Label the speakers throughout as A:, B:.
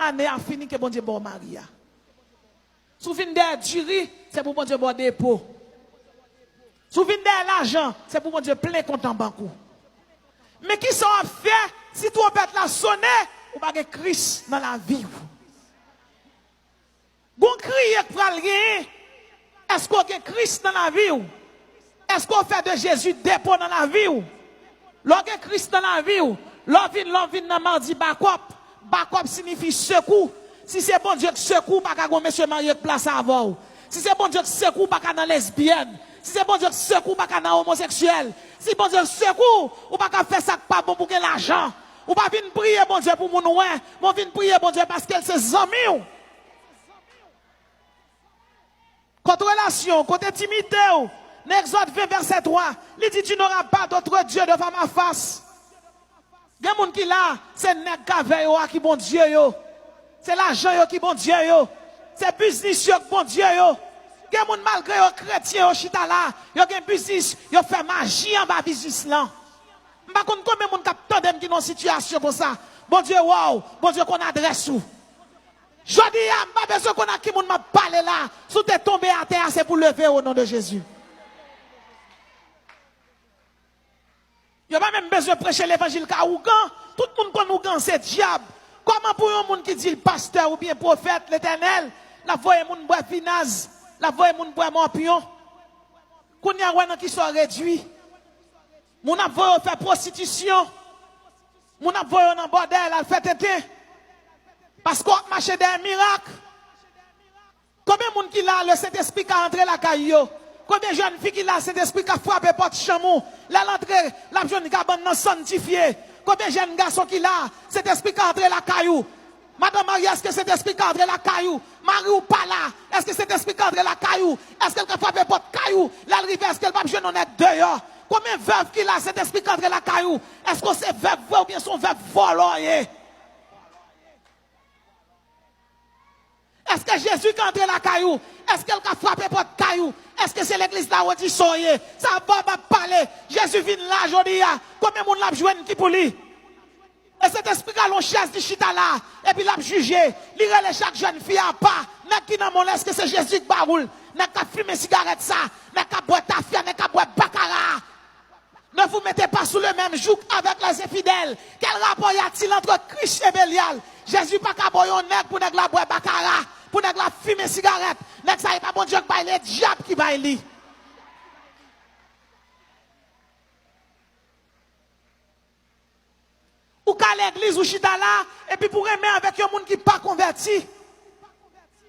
A: année a fini que bon Dieu bon Maria. Sous fin de durée, c'est pour bon Dieu bon dépôt. Sous fin de l'argent, c'est pour bon Dieu plein compte en banque. Mais qui sont fait si tu pète la sonner ou pas de Christ dans la vie? Bon crier pour aller. Est-ce qu'on a Christ dans la vie? Est-ce qu'on fait de Jésus dépôt dans la vie? Lorsque Christ dans la vie, l'on vient dans mardi bakop. Bakop signifie secours. Si c'est bon Dieu qui secoue, pas qu'à monsieur marié place avant. Si c'est bon Dieu qui secoue, pas qu'à dans lesbienne. Si c'est bon Dieu qui secoue, pas qu'à dans homosexuel. Si bon Dieu secoue, ou pas qu'à faire ça pas bon pour que l'argent. Ou pas venir prier bon Dieu pour mon ouin. Ou venir prier bon Dieu parce qu'elle c'est amis. Contre relation, contre intimité, Exode 20 verset 3, il dit tu n'auras pas d'autre Dieu devant ma face. Il y a des gens qui là, c'est nèg qui bon Dieu yo. C'est l'argent qui bon Dieu yo. C'est business qui bon Dieu yo. Il y a des gens malgré yo chrétien yo chita là, yo gen business, yo fait magie en bas business là. M'pa konn combien moun k'ap tande qui dans situation comme ça. Bon Dieu wow, bon Dieu qu'on adresse ou. Jodi a m'pa besoin qu'on a qui moun m'a parlé là, sous t'es tombé à terre c'est pour lever au nom de Jésus. Il n'y a pas même besoin de prêcher l'évangile car Ougan, tout le monde connaît Ougan, c'est diable. Comment pour un monde qui dit le pasteur ou bien prophète, l'éternel, la voix est moun bois pinaz, la voix est moun bois morpion. Qu'on y a un qui sont réduits. Moun a voix faire prostitution. Moun a voix dans bordel, elle fait tété. Parce qu'on marche des miracles. Combien de monde qui là, le Saint-Esprit qui a entré la caillou? Combien de jeunes filles qui là, cet esprit qui a frappé porte chamou, là l'entrée, la jeune cabane non sanctifiée. Combien de jeunes garçons qui là, cet esprit qui a entré la caillou. Madame Marie, est-ce que cet esprit qui a entré la caillou? Marie ou pas là? Est-ce que cet esprit qui a entré la caillou? Est-ce qu'elle a frappé porte caillou? Là l'arrivée, est-ce qu'elle va jeune honnête dehors? Combien de veuves qui là, cet esprit qui a entré la caillou? Est-ce que c'est veuve ou bien son veuve voleur? Est-ce que Jésus qui a entré la caillou? Est-ce qu'elle a frappé porte caillou? Est-ce que c'est l'église là où tu soyez? Ça va pas parler. Jésus vient là aujourd'hui. Combien de monde l'a joué qui pour lui? Et cet esprit a l'on chaise du chita là. Et puis l'a jugé. Il relève chaque jeune fille à pas. N'est qui dans mon est-ce que c'est Jésus qui baroule? N'est qu'à fumer cigarette ça. N'est qu'à boire tafia. N'est qu'à boire baccarat. Ne vous mettez pas sous le même joug avec les infidèles. Quel rapport y a-t-il entre Christ et Bélial? Jésus pas qu'à boire un nègre pour nègre la boire baccarat. Pour nègre la fumer cigarette. Nèg ça y pas bon Dieu qui baille les diable qui baille li. Ou qu'à l'église ou chita là et puis pour aimer avec un monde qui pas converti.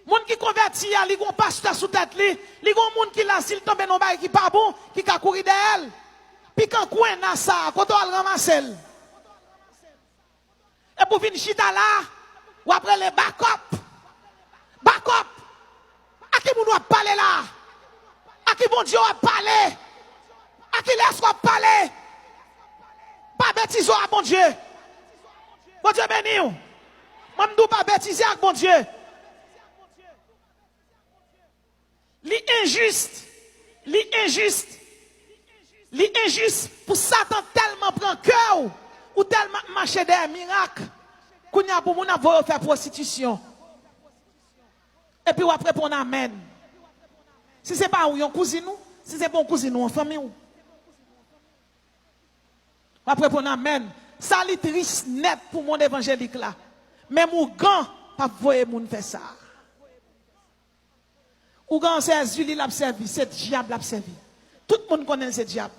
A: Monde qui converti a li gon pasteur sous tête li, li gon monde qui là s'il tombe dans bail qui pas bon, qui ka courir d'elle. Puis quand coin na ça, quand on ramasser. Et pour venir chita là ou après les backup. Backup. À qui vous doit parler là? À qui bon Dieu a parlé? À qui laisse parler? Pas bêtiser à bon Dieu. Bon Dieu béni. Moi ne dois pas bêtiser à bon Dieu. L'injuste. L'injuste. L'injuste. Pour Satan tellement prend cœur ou tellement marcher des miracles. Qu'on y a pour mon avoir faire prostitution. Et puis après pour amen. Si ce n'est pas un cousin nous, si c'est bon cousin nous en famille ou. Après pour amen. Ça li triste net pour mon évangélique là. Mais mon gant pas voyer moun faire ça. Ou gant c'est Zuli l'a servi, c'est diable l'a servi. Tout le monde connaît ce diable.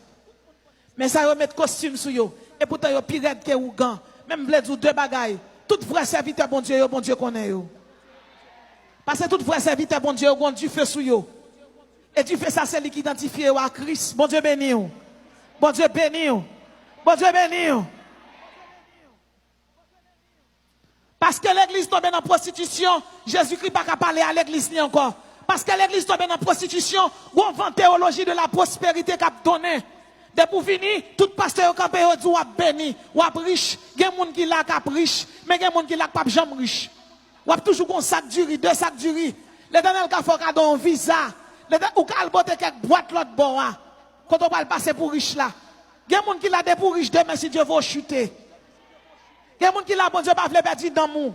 A: Mais ça remet costume sur yo et pourtant yo pire que ou gant. Même vle dire deux bagailles. Tout vrai serviteur bon Dieu connaît yo. Parce que tout vrai serviteur, bon Dieu, du feu sous yo. Et tu fais ça, c'est lui qui identifie à Christ. Bon Dieu béni. Bon Dieu béni. Bon Dieu béni. Parce que l'église tombe dans la prostitution, Jésus-Christ n'a pas parler à l'église ni encore. Parce que l'église tombe dans la prostitution, ou on vend théologie de la prospérité qu'a donné. De pour finir, tout pasteur qui a dit ou a béni, ou a riche, il y a des gens qui l'a riche, mais il y a des gens qui l'a pas jamais riche. Ou a toujours un sac du riz, deux sacs du riz. L'éternel qui a fait un visa, ou qui a boté quelques boîtes l'autre bord. Quand on va passer pour riche là. Il y a des gens qui l'a des pour riche demain si Dieu veut chuter. Il y a des gens qui l'a bon Dieu pas veut perdre d'amour.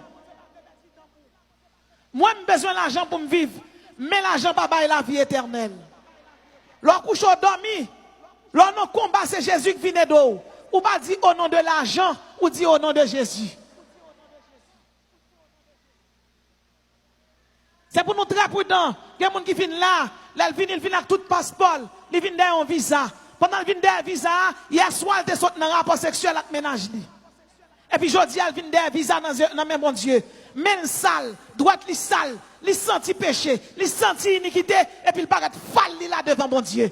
A: Moi, j'ai besoin d'argent pour me vivre. Mais l'argent pas bail la vie éternelle. Lorsque couche au dormi, lorsque combat, c'est Jésus qui vient d'eau. Ou pas dit au nom de l'argent, ou dit au nom de Jésus. C'est pour nous très prudents. Il y a des gens qui viennent là, ils viennent avec tout passeport, ils viennent derrière un visa. Pendant qu'ils viennent derrière un visa, hier soir, ils sont dans un rapport sexuel avec ménage. Et puis aujourd'hui, ils viennent derrière un visa dans même bon Dieu. Men sale, droite li sale, li senti péché, li senti iniquité, et puis il paraît falli là devant bon Dieu.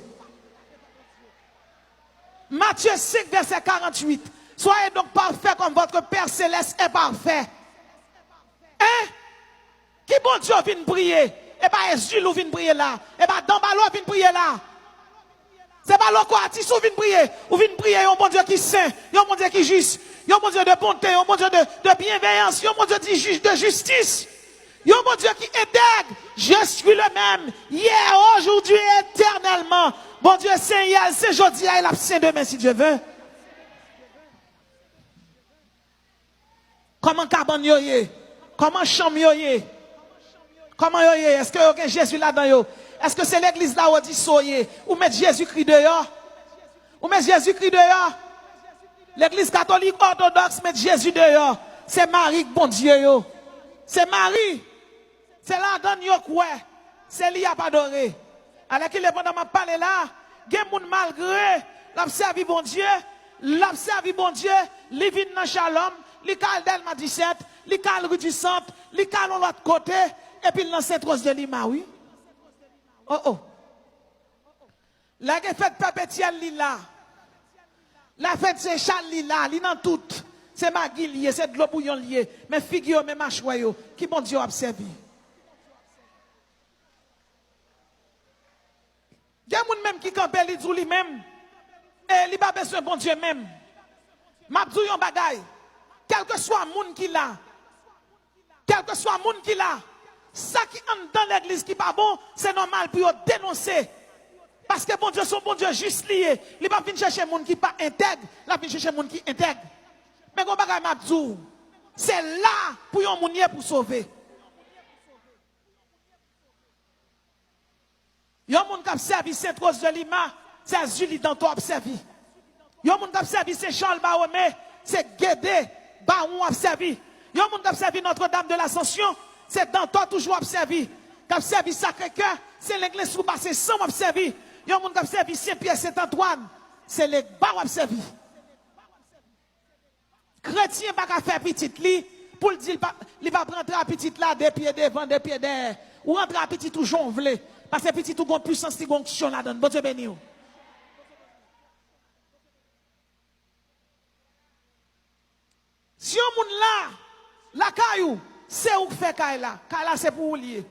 A: Matthieu 5, verset 48. Soyez donc parfaits comme votre Père céleste est parfait. Hein? Qui bon Dieu vient prier? Et pas Jules vient prier là. Et pas Dambalo vient prier là. C'est pas l'autre artiste ou vient prier. Ou vient prier un bon Dieu qui est saint, un bon Dieu qui est juste, un bon Dieu de bonté, un bon Dieu de bienveillance, un bon Dieu de justice. Un bon Dieu qui est intègre. Je suis le même. Hier, aujourd'hui, éternellement. Bon Dieu, saint hier, c'est aujourd'hui, il a saint demain si Dieu veut. Comment cabane yo yé? Comment chambre yo yé? Comment yo yé? Est-ce que y a Jésus là-dedans yo? Est-ce que c'est l'église là où dit soyez? Ou mettre Jésus-Christ dehors? Ou mettre Jésus-Christ dehors? L'église catholique orthodoxe met Jésus dehors. C'est Marie, bon Dieu yo. C'est Marie. C'est là-dedans yo quoi? C'est lui qui a pas adoré. Alors qu'il est pendant ma parler là, gen moun malgré l'observer bon Dieu, l'observer bon Dieu, li vin dans Shalom, li kal Delma 17, li kal rue du Centre, li kal l'autre côté, et puis dans Sainte-Rose de Lima, oui. Oh oh. La fête perpétuelle li là. La fête c'est Charles li là, li dans tout. C'est Magui lié, c'est de l'eau bouillon lié, mais figure même machouayo, qui bon Dieu observe. Il y a des gens même qui campent li dit lui-même et li pas besoin bon Dieu même. M'a dit yon bagay. Quel que soit moun qui là. Quel que soit moun qui là. Ça qui entre dans l'église qui pas bon, c'est normal pour dénoncer. Parce que bon Dieu son bon Dieu juste lié. Il pas venir chercher moun qui pas intègre, il vient chercher moun qui intègre. Mais gon bagay m'a dit c'est là pour yon moun pour sauver. Yon moun k'ap servi Sainte-Rose de Lima, c'est Julie Danto ap servi. Yon moun k'ap servi c'est Charles Baromé, c'est Guédé Baron ap servi. Yon moun k'ap servi Notre-Dame de l'Ascension, c'est Danto toujours ap servi. K'ap servi Sacré-Cœur, c'est l'église sous passé sans ap servi. Yon moun k'ap servi Saint-Pierre Saint-Antoine, c'est les Bar ap servi. Chrétien pas qu'à faire petite li pour le dire il va rentrer à petite là des pieds devant des pieds derrière ou rentrer à petite tout jonvelé. Parce que petit tout gon puissance qui gon action là-dedans. Bon Dieu béni. Si on moun là, la caillou, c'est où fait caille là. Caille là c'est pour ou lier.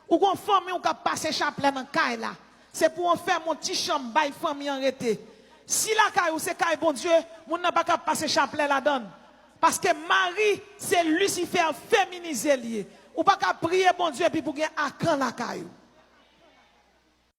A: Ou gon famille ou ka passer chapelet dans caille là. C'est pour on faire mon petit chambre bail famille arrêté. Si la caillou c'est caille bon Dieu, moun n'a pas ka passer chapelet là-dedans. Parce que Marie, c'est Lucifer féminisé lié. Ou pas ka prier bon Dieu puis pour gen akan la caillou.